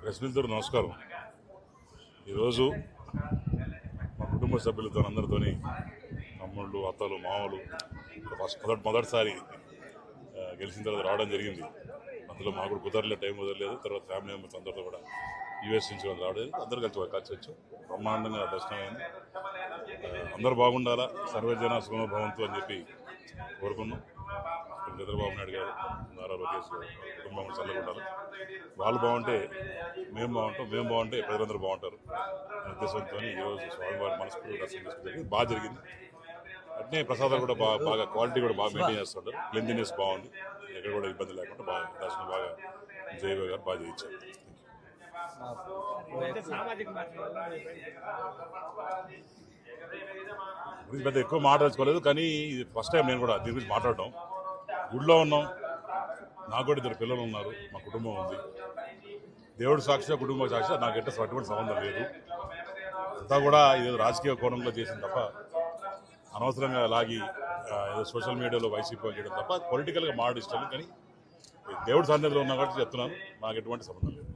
Press మిత్రులు నమస్కారం. ఈరోజు మా కుటుంబ సభ్యులతో అందరితోని తమ్ముళ్ళు, అత్తలు, మామలు మొదటిసారి గెలిచిన తర్వాత రావడం జరిగింది. అందులో మాకు కూడా కుదరలేదు, టైం కుదరలేదు. తర్వాత ఫ్యామిలీ మెంబర్స్ అందరితో కూడా యూఎస్ నుంచి రావడం అందరూ కలిసి వచ్చాం. బ్రహ్మాండంగా దర్శనం అయింది. అందరూ బాగుండాలా, సర్వజన సుఖమ భవంతు అని చెప్పి కోరుకున్నాం. చంద్రబాబు నాయుడు గారు, నారా లోకేష్ గారు కుటుంబం చల్లకుండాలి. వాళ్ళు బాగుంటే మేము బాగుంటాం, మేము బాగుంటే ప్రజలందరూ బాగుంటారు అనే ఉద్దేశంతో ఈరోజు స్వామివారి మనస్ఫూర్తిగా దర్శనం చేసుకోవడానికి బాగా జరిగింది. అట్నే ప్రసాదాలు కూడా బాగా క్వాలిటీ కూడా బాగా మెయింటైన్ చేస్తుంటారు. క్లీన్లీనెస్ బాగుంది, ఎక్కడ కూడా ఇబ్బంది లేకుండా బాగా దర్శనం బాగా జయబాబు గారు బాగా చేయించారు. గురించి పెద్ద ఎక్కువ మాట్లాడుకోలేదు, కానీ ఇది ఫస్ట్ టైం నేను కూడా దీని గురించి మాట్లాడటం. గుడిలో ఉన్నాం, నాకు కూడా 2 పిల్లలు ఉన్నారు, మా కుటుంబం ఉంది. దేవుడు సాక్షిగా, కుటుంబ సాక్షిగా నాకు ఎట్లా అటువంటి సంబంధం లేదు. అంతా కూడా ఏదో రాజకీయ కోణంలో చేసిన తప్ప, అనవసరంగా లాగి ఏదో సోషల్ మీడియాలో వైసీపీ చేయడం తప్ప పొలిటికల్గా మాట్లాడి ఇష్టం. కానీ దేవుడు సన్నిధిలో ఉన్నా కాబట్టి చెప్తున్నాను, నాకు ఎటువంటి సంబంధం లేదు.